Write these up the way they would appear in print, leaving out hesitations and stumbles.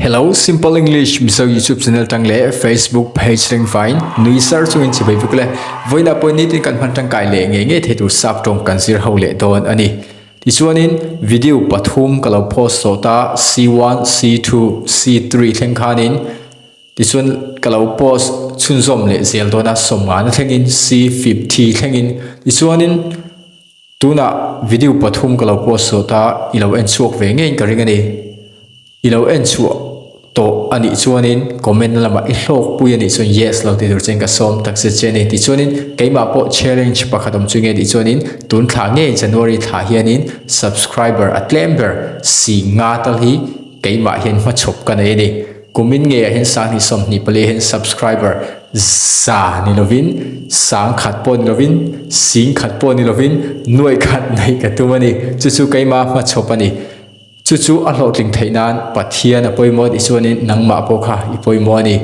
Hello, Simple English. Miso YouTube channel tang le Facebook page ring fine. Nui sar chung in chibai bukle. Voina point in kan phan tang kai le nge the tu sap tong kan sir haule don ani. Ti chuanin video pathum kalo post sota C1, C2, C3 theng khanin. Ti chuan kalo post chun zom le zel dona somga na thengin C50 thengin. Ti chuanin tuna video pathum kalo post sota ilo en chuak ve nge ka ring ani. Ilo en chuak to ani chuanin comment lama I hlok pui ani chuan yes lo ti dur chen ka som tak se cheni ti chuanin keima po challenge pakhatom chunge ti chuanin tun thla nge January thla hianin subscriber atlember si nga tal hi keima hian ma chop ka nei ni kumin nge hen sang ni som ni pale hen subscriber za ni lovin sang khat pon lovin sing khat pon ni lovin nuai khat nei ka tumani chu keima ma chop ani chu a hlok tling thainan pathian a poimo di chuanin nangma po kha I poimo ani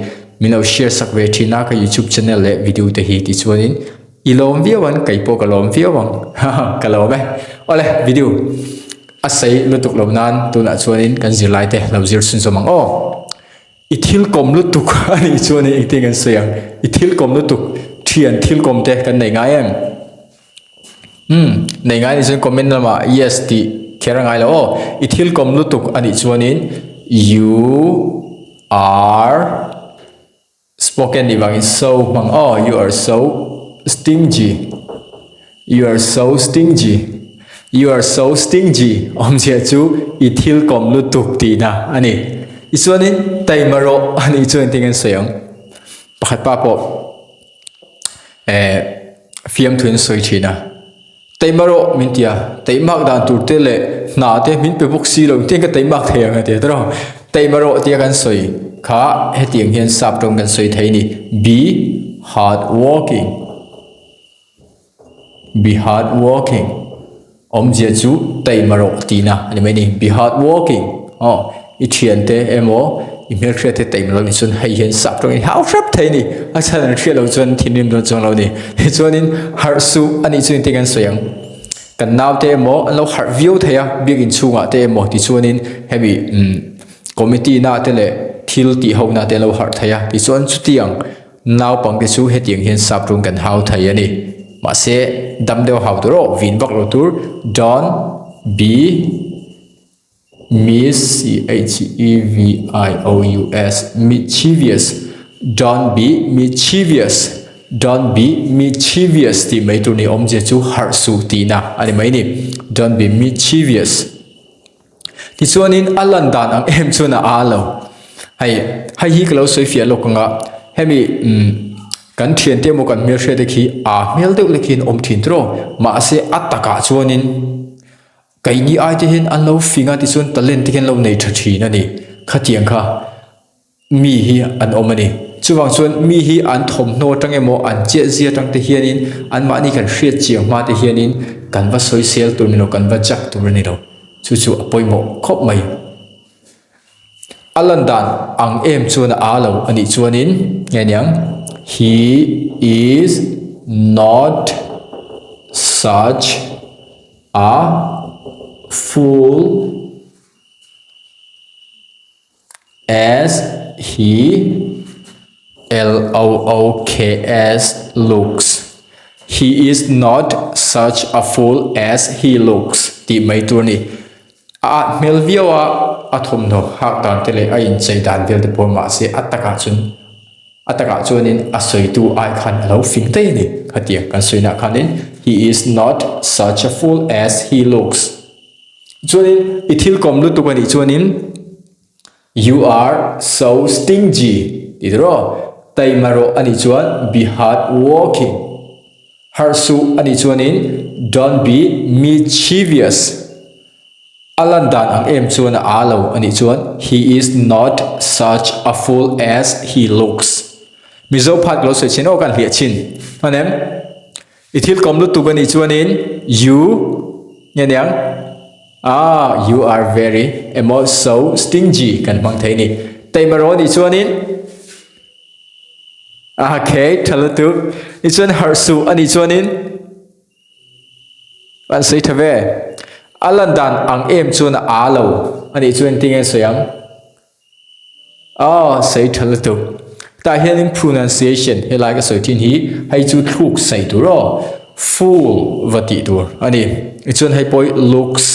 mino share sak ve thina ka YouTube channel le video te hi ti chuanin ilom viawan kaipo kalom viawang kalome ole video asai lutuk lomnan tuna chuanin kan zirlai te lawzir sun somang o ithil kom lutuk ani chuanin ikting kan sayang ithil kom lutuk thian thil kom te kan nei ngai em nei ngai ni chuan comment lama yes ti kera ngai lo ithil kom lutuk ani chuanin you are spoken divang so mang you are so stingy you are so stingy you are so stingy omje chu ithil kom lutuk ti na ani isuanin taimaro ani chuan tingan soyang pakhat pa po fiam thun soi thina taimaro mintia taimak dan turte le na te min pe bok si lo ten ka taimak theyang ate tro taimaro tia kan soi kha hetiang hian sap tong kan soi theini be hard working omje chu taimaro tina ani mai ni be hard working I thian te emo I mer khre te taimaro ni chun hei hian sap tong how sharp theini achan khre lo chun thinim do chong lo ni chuanin har su ani chuin tingan soyang kan naw te mo lo har view theya big in chunga te mo ti chuanin heavy committee na te le thil ti ho na te lo har theya ti chuan chu tiang naw pang ke chu hetiang hian sap rung kan hau thai ani ma se dam deu hau tu ro vin bak lo tur don't be mischievous don't be mischievous ti mai tu ni omje chu har su ti na ani mai ni don't be mischievous ti chuanin alan dan ang em chuna alo hai hi kalo soi fia lokanga hemi kan thian te mo kan mer hre de khi a mel deuh lekhin om thin tro ma se ataka chuanin kai ni ai te hin an lo finga ti chuan talent ti hen lo nei thathi na ni khatiang kha mi hi an omani chuwang chuan mi hi an thom no tang emo an che zia tang te hianin an ma ni kan hriat chiang ma te hianin kan va soi sel tur mino kan va jak tur ni lo chu apoimo khop mai alandan ang em chuan alo ani chuanin ngenyang he is not such a fool as he looks. He is not such a fool as he looks. Ti mai turni a melviawa athom no hak dan tele a in chei dan vel de por ma se ataka chunin a soi tu ai khan lo fing te ni khatia kan soina khanin he is not such a fool as he looks. Chuanin ithil kom lu tu kan I chuanin you are so stingy idro taimaro ani chuan be hard working harsu ani chuanin don't be mischievous alandan ang em chuan alo ani chuan he is not such a fool as he looks mizo phat lo se chino kan hlia chin anem ithil kom lu tu kan I chuanin you nyanyang you are very so stingy kan bang thai ni taimaro ni chuanin okay thalutu ni chuan harsu ani chuanin an sei thave alandan ang em chuan alo ani chuan tinge soyang say thal tu ta hian in pronunciation he like a soitin hi hay chu thuk sei tu ro full vati tur ani ichon hay poi looks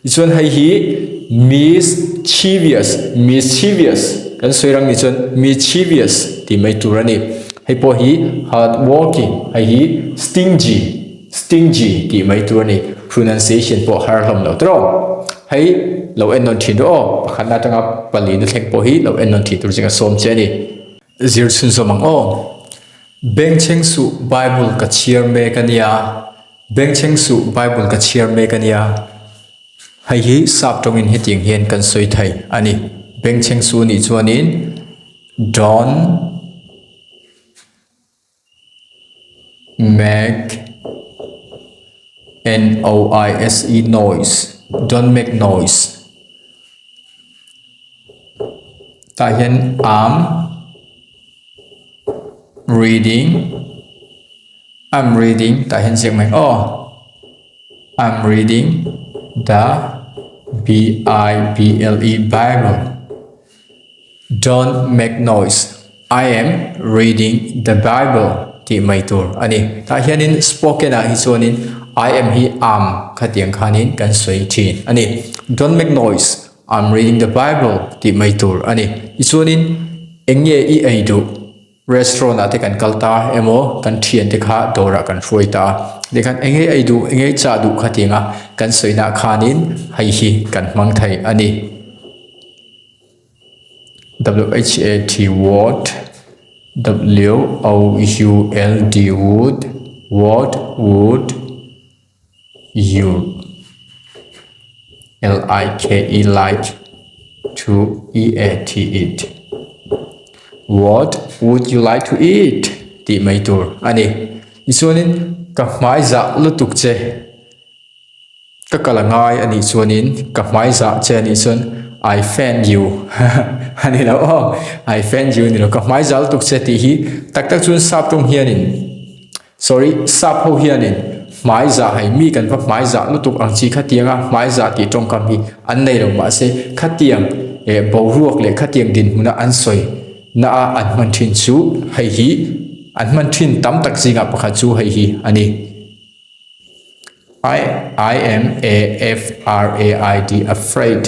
ichon hay hi mischievous kan soirang ni chon mischievous ti mai tur ani hay po hi hard working hay hi stingy ti mai tur ani pronunciation po har hlom lo tro hay lo en non thin ro khana tanga pali na thlek po hi lo en non thi tur jinga som che ni zir chun somang o beng cheng su bible ka chiar me kania beng cheng su bible ka chiar me kania hay hi sap tong in heting hian kan soi thai ani beng cheng su ni chuanin don't make noise don't make noise ta hian I'm reading ta hian siang mai I'm reading the Bible don't make noise I am reading the Bible ti mai tur ani ta hian in spoken a hi chuanin I am hi am khatiang khanin kan soi thin ani don't make noise I'm reading the Bible ti mai tur ani ichuanin engye I aidu restaurant ate kan kalta emo kan thian te kha dora kan hruaita dekhan engye aidu engye cha du khatinga kan soina khanin hai hi kan hmang thai ani WHAT word WOULD would what would you like to eat what would you like to eat ti mai tur ani ichuanin ka hmai za lutuk che ka kalangai ani chuanin ka hmai za che ani chun I fan you ani lo I fan you ni lo ka hmai za lutuk che ti hi tak chun sap tung hianin sap ho hianin hmai za hai mi kan va hmai za lutuk ang chi khatianga hmai za ti tong kam hi an nei lo ma se khatiang bo ruak le khatiang din huna an soi na an man thin chu hai hi an man thin tam tak zinga pakha chu hai hi ani I am afraid afraid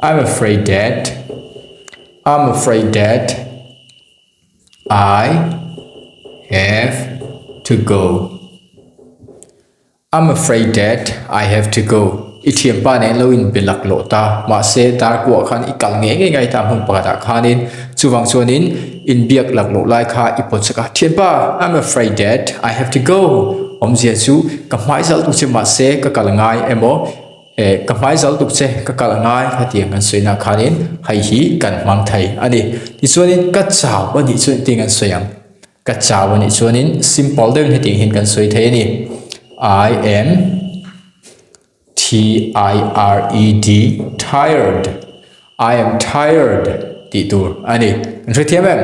I'm afraid that I have to go I'm afraid that I have to go ithiam pa ne lo in bilak lo ta ma se dar ko khan ikal ngai ta hum pa ta khanin chuwang chuanin in biak lak lo lai kha ipot chaka thiam pa I'm afraid that I have to go omjia chu ka hmai zal tu che ma se ka kalangai emo ka hmai zal tu che ka kalangai hatiang kan soina khanin hai hi kan mang thai ani ti chuanin ka chaw ani chuan ting an soyang ka chaw ani chuanin simple deng heting hin kan soi thai ni I am tired I am tired ti tur ani rithiam em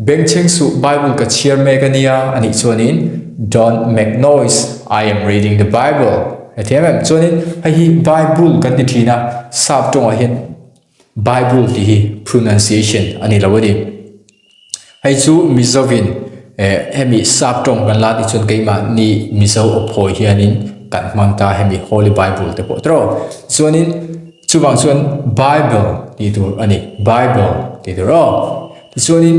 beng cheng su Bible ka chiar me kania ani chuanin don't make noise I am reading the Bible rithiam em chuanin hai hi Bible kan ti thina sap tong a hian Bible ti hi pronunciation ani lawani hai chu mizovin hemi sap tong kan la ti chun keima ni mizo ophoi hianin kan mangta hemi Holy Bible te potro chuanin chuwang chuan Bible ti tur ani Bible ti tur chuanin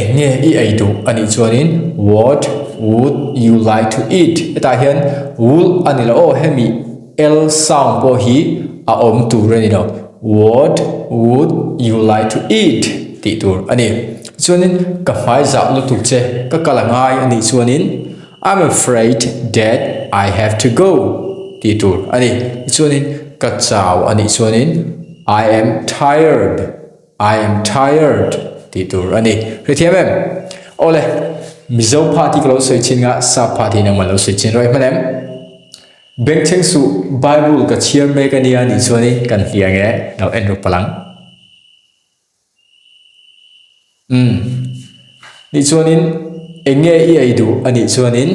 enge I aidu ani chuanin what would you like to eat eta hian would ani la hemi L sound po hi a om tur ani no what would you like to eat ti tur ani chuanin ka hmai za lutuk che ka kalangai ani chuanin I'm afraid that I have to go ti tur ani chuanin ka chaw ani chuanin I am tired ti tur ani rithiam em ole mizo party klo soi chinga sa party na malo soi chin roi manem beng cheng su Bible ka chiar me kania ni chuanin kan hiange no enru palang ni chuanin enge I aidu ani chuanin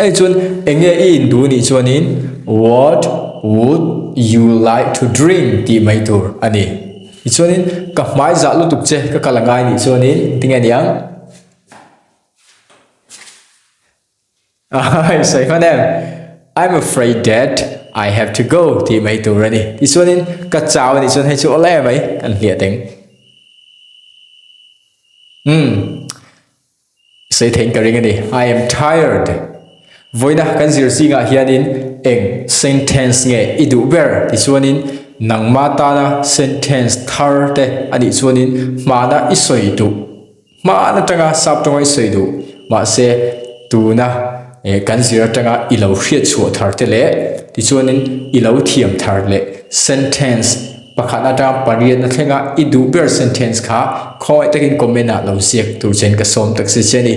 ai chun enge I indu ni chuanin what would you like to drink ti mai tur ani ichuanin ka hmai za lu tuk che ka kalangai ni chuanin tinga niang sai khanem I'm afraid that I have to go ti mai tur ani ichuanin ka chaw ni chuan hai chu ole mai kan hlia teng sai theng ka ring ani I am tired voina kan zir singa hianin eng sentence nge idu ber ti chuanin nangma ta na sentence thar te ani chuanin mana isoi du mana tanga sap tongai soi du ma se tu na kan zir tanga ilo hriat chu thar te le ti chuanin ilo thiam thar le sentence pakhana ta pariat na thenga idu ber sentence kha khoi takin comment na lo siak tur chen ka som tak se cheni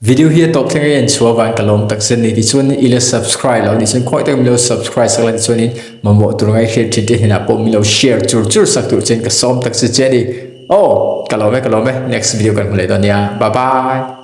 video here top thing en chuawan kalom taksen ni chuan ila subscribe lo ni chen khoi tak milo subscribe sakla ni chuan mamo turngai share thite hina po milo share chur sak tur chen ka som tak se cheni oh kalome next video kan hule donia bye bye